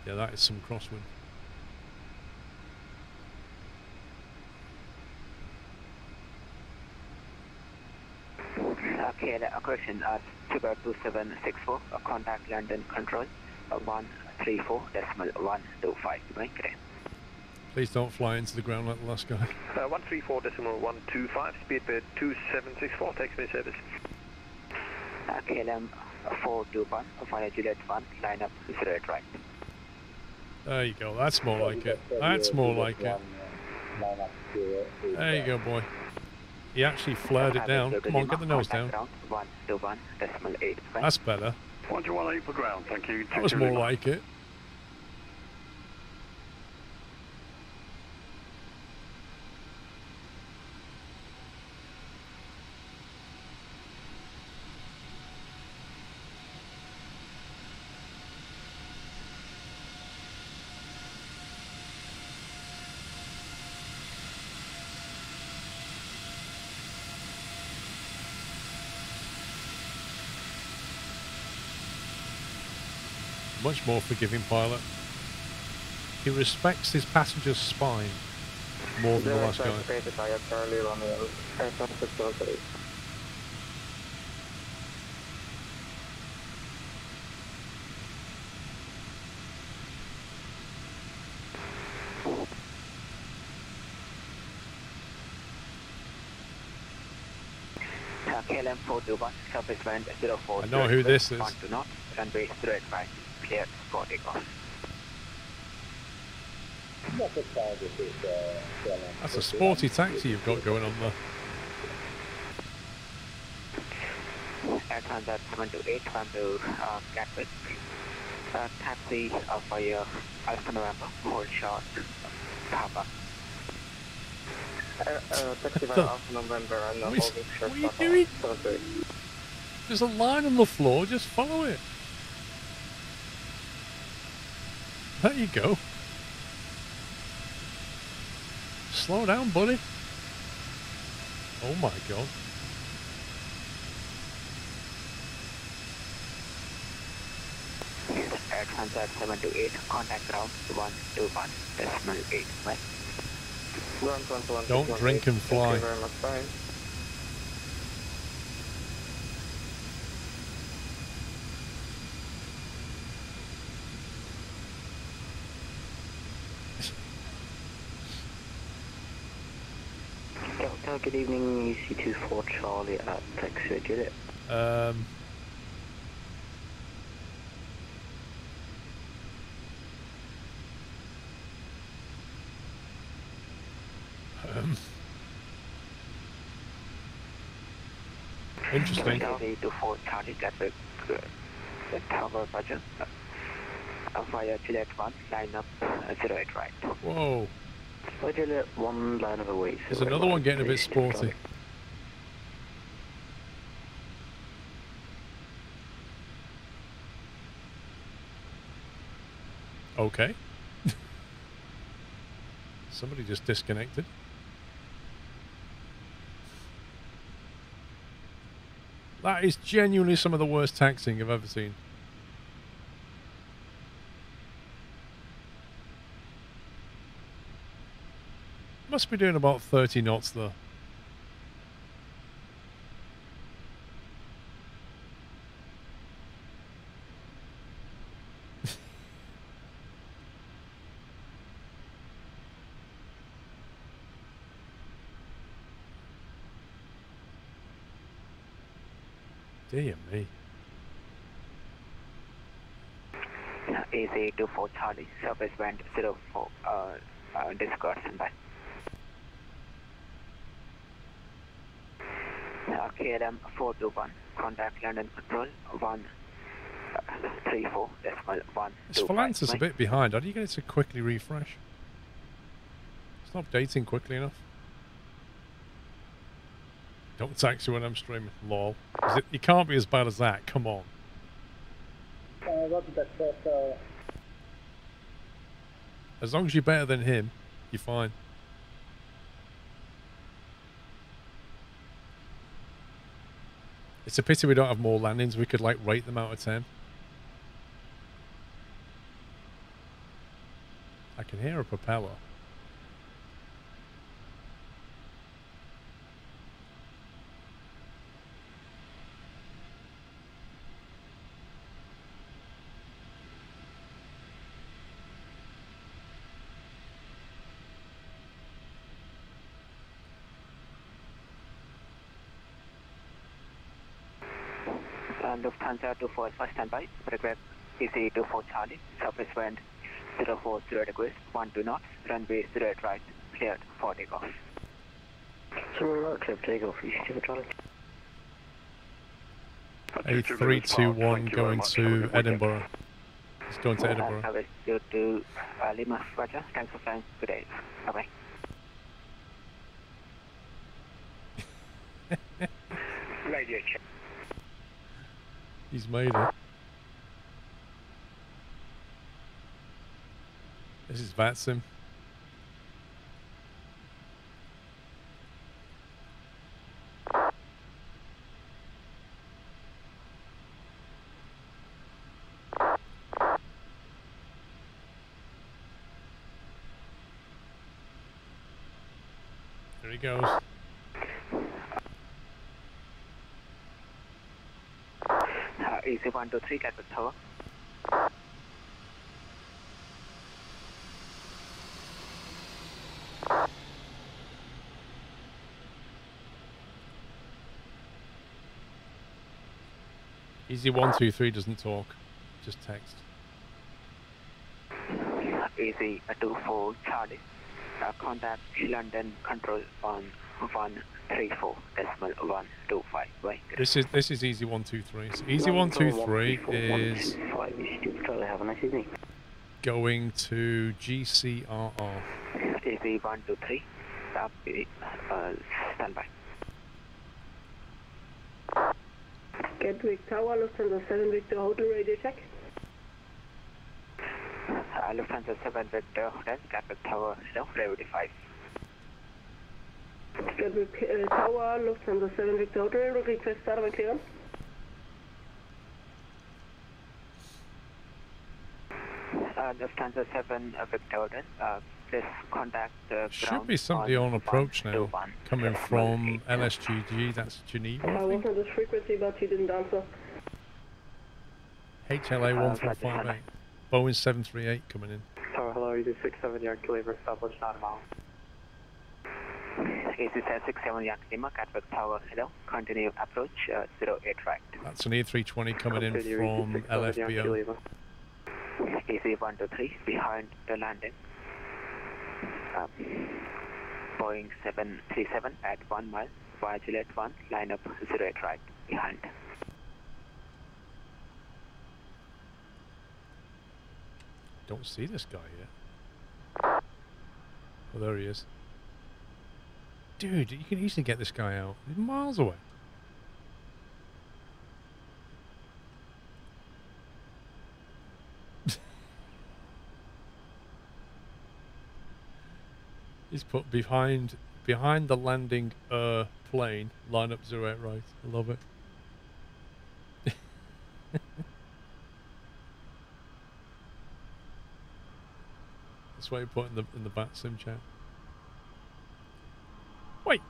S1: Yeah, that is some crosswind.
S9: Okay, the occursion at Super 2764, contact London control 134.125. Okay.
S1: Please don't fly into the ground like the last guy.
S2: 134.125, speedbird 2764, takes me service.
S9: KLM 421, Fire Juliet 1, line up 08 right.
S1: There you go, that's more like it. That's more like it. There you go, boy. He actually flared it down. Come on, get the nose down.
S9: 121.8.
S1: That's better.
S3: 118 for ground, thank you.
S1: That was more like it. Much more forgiving pilot. He respects his passenger's spine more than the last guy.
S9: KLM 421, surface wind 04.
S1: I know who this is.
S9: 12 knots, runway 08 right, cleared for takeoff.
S1: That's a sporty taxi you've got going on there.
S9: Air Transat 728 from the Gatwick. Taxi for your Alpha November, hold short, Papa.
S6: Taxi by Alpha November and holding short.
S1: What are you doing? There's a line on the floor, just follow it. There you go. Slow down, buddy. Oh my god.
S9: Air Transat 728, contact ground 121.8.
S1: Don't drink and fly.
S6: Thank you very much, bye.
S9: Good evening, UC24 Charlie at Texas, Juliet.
S1: Interesting.
S9: Easy 24 Charlie, Gatwick Tower, Roger. Via Juliet 1, line up 08 right.
S1: Whoa.
S6: Juliet 1, line up away.
S1: There's another one getting a bit sporty. Okay. Somebody just disconnected. That is genuinely some of the worst taxiing I've ever seen. Must be doing about 30 knots though. Dear me.
S9: Easy 24 Charlie, surface band 04, Discord standby. KLM 421, contact London Control 134.1.
S1: This Valance's a bit behind. How do you get it to quickly refresh? It's not updating quickly enough. Don't taxi when I'm streaming. Lol. You can't be as bad as that. Come on. As long as you're better than him, you're fine. It's a pity we don't have more landings. We could like rate them out of 10. I can hear a propeller.
S9: Lufthansa 24 Alpha standby, request PC 24 Charlie, surface wind 040 degrees, 12 knots, runway 08 right, cleared for takeoff.
S6: So clear for takeoff, you should have Charlie.
S1: A321 going to Edinburgh. It's going to Edinburgh.
S9: Service due to Lima, Roger. Thanks for flying today. Bye-bye.
S3: Radio check.
S1: He's made it. This is VATSIM. There he goes.
S9: Easy 123, get the tower.
S1: Easy 123 doesn't talk, just text.
S9: Easy 24 Charlie. Contact London Control on 134.125. Right.
S1: This is easy 123. So easy 123 is going to GCRR.
S9: Easy 123. Standby.
S10: Gatwick Tower, Lufthansa 7 Victor Hotel, radio check.
S9: Lufthansa 7 Victor Hotel, Gatwick Tower, hello, radio 5.
S10: Gatwick Tower, Lufthansa 7 Victor Hotel, request start and clear.
S9: Lufthansa 7 Victor Hotel, please contact
S1: should be somebody on approach now, coming from LSGG, that's Geneva.
S10: I was on this frequency, but he didn't answer.
S1: HLA 1458, Boeing 738 coming in.
S6: Tower, hello, you do 67 yard Caliber, establish 9 miles.
S9: Easy 67 Yankee Lima, Gatwick Tower, hello, continue approach 08 right.
S1: That's an A320 coming in from LFBO.
S9: Easy 123, behind the landing. Boeing 737 at 1 mile, via Juliet 1, line up 08 right, behind.
S1: Don't see this guy yet. Oh, there he is. Dude, you can easily get this guy out. He's miles away. He's put behind the landing plane, line up 08 right. I love it. That's what you put in the bat sim chat. Wait.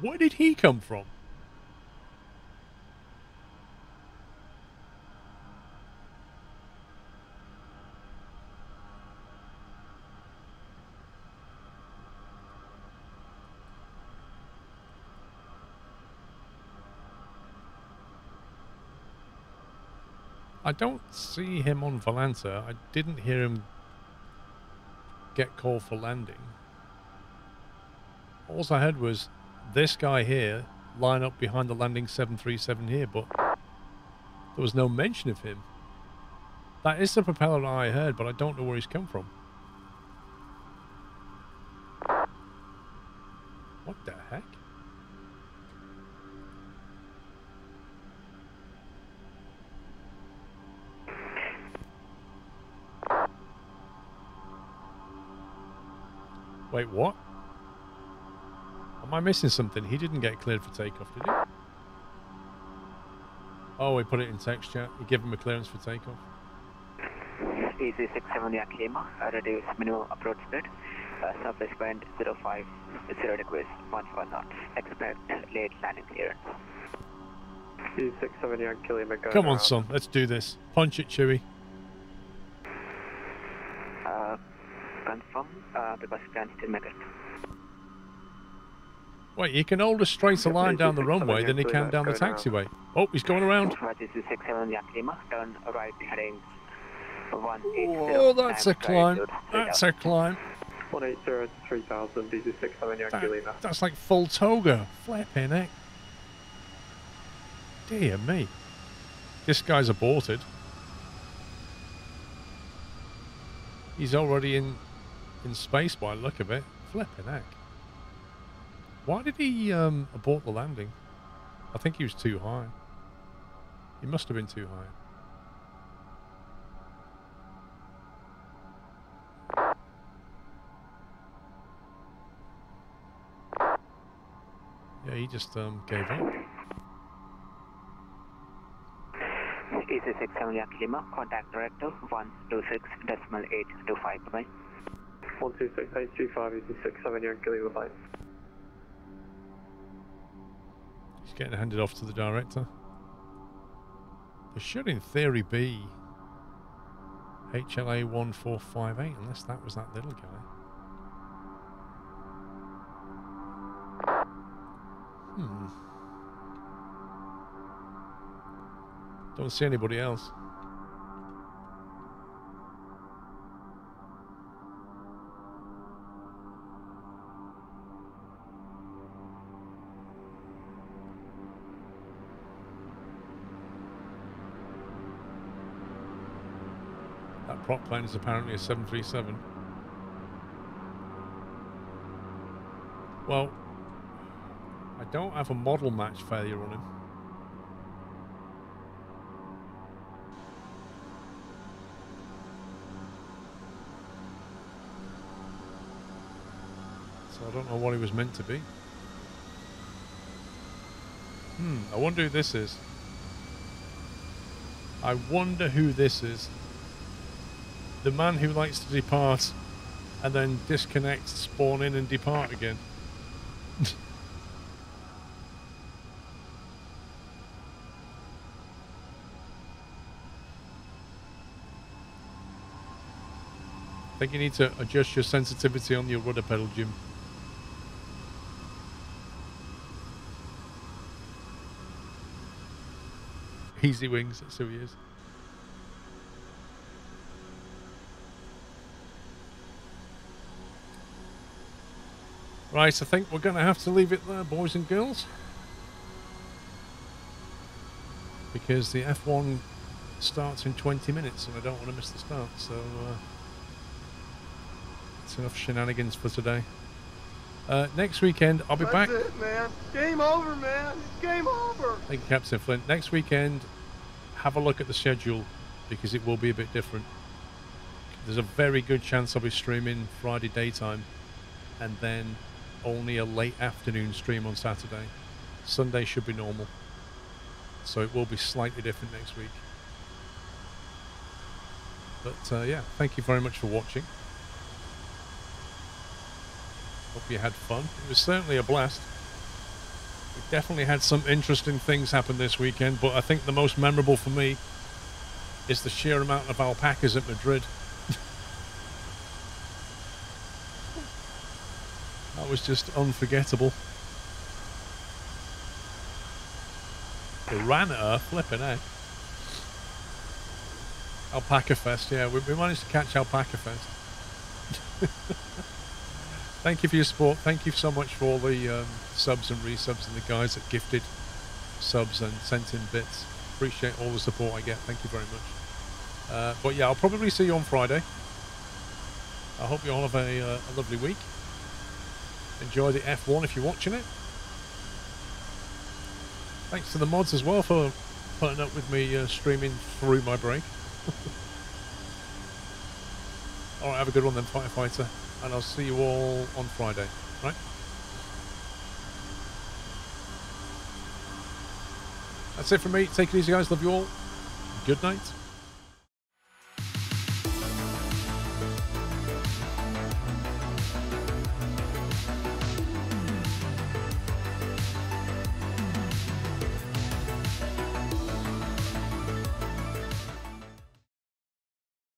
S1: Where did he come from? I don't see him on Volanta. I didn't hear him get called for landing. All I heard was this guy here line up behind the landing 737 here, but there was no mention of him. That is the propeller I heard, but I don't know where he's come from. What the heck? Wait, what? Am I missing something? He didn't get cleared for takeoff, did he? Oh, we put it in text chat. You give him a clearance for takeoff.
S9: Easy 67 Yankee Lima, reduce minimum approach speed. Surface wind 05, 0 degrees, 14 knots. Expect late landing clearance.
S2: Easy 67 Yankee Lima, go
S1: Come on,
S2: around.
S1: son. Let's do this. Punch it, Chewie.
S9: Confirm, because you can still make it.
S1: Wait, you can hold a straighter line down the runway than he can down the taxiway. Oh, he's going around.
S9: This is 67 Yankee Lima, turn right heading 180.
S1: Oh, that's a climb. That's a climb.
S2: 180 3000, easy 67 Yankee Lima.
S1: That's like full toga. Flipping heck. Dear me. This guy's aborted. He's already in space by the look of it. Flipping heck. Why did he abort the landing? I think he was too high. He must have been too high. Yeah, he just gave up.
S9: Easy 67 Yankee Lima, contact director 126.825. Bye.
S2: 126825, easy 67 Yankee Lima, bye.
S1: He's getting handed off to the director. There should, in theory, be HLA 1458, unless that was that little guy. Don't see anybody else. That prop plane is apparently a 737. Well, I don't have a model match failure on him. So I don't know what he was meant to be. I wonder who this is. I wonder who this is. The man who likes to depart and then disconnect, spawn in and depart again. I think you need to adjust your sensitivity on your rudder pedal, Jim. Easy wings, that's who he is. Right, I think we're going to have to leave it there, boys and girls. Because the F1 starts in 20 minutes and I don't want to miss the start. So, that's enough shenanigans for today. Next weekend, I'll be back.
S11: That's it, man. Game over, man. Game over.
S1: Thank you, Captain Flint. Next weekend, have a look at the schedule because it will be a bit different. There's a very good chance I'll be streaming Friday daytime and then only a late afternoon stream on Saturday. Sunday should be normal. So it will be slightly different next week. But yeah, thank you very much for watching. Hope you had fun. It was certainly a blast. We definitely had some interesting things happen this weekend, but I think the most memorable for me is the sheer amount of alpacas at Madrid. That was just unforgettable. They ran at her, flipping heck. Alpaca Fest, yeah, we managed to catch Alpaca Fest. Thank you for your support. Thank you so much for all the subs and resubs and the guys that gifted subs and sent in bits. Appreciate all the support I get. Thank you very much. But yeah, I'll probably see you on Friday. I hope you all have a lovely week. Enjoy the F1 if you're watching it. Thanks to the mods as well for putting up with me streaming through my break. Alright, have a good one then, Firefighter. And I'll see you all on Friday. Right? That's it from me. Take it easy, guys. Love you all. Good night.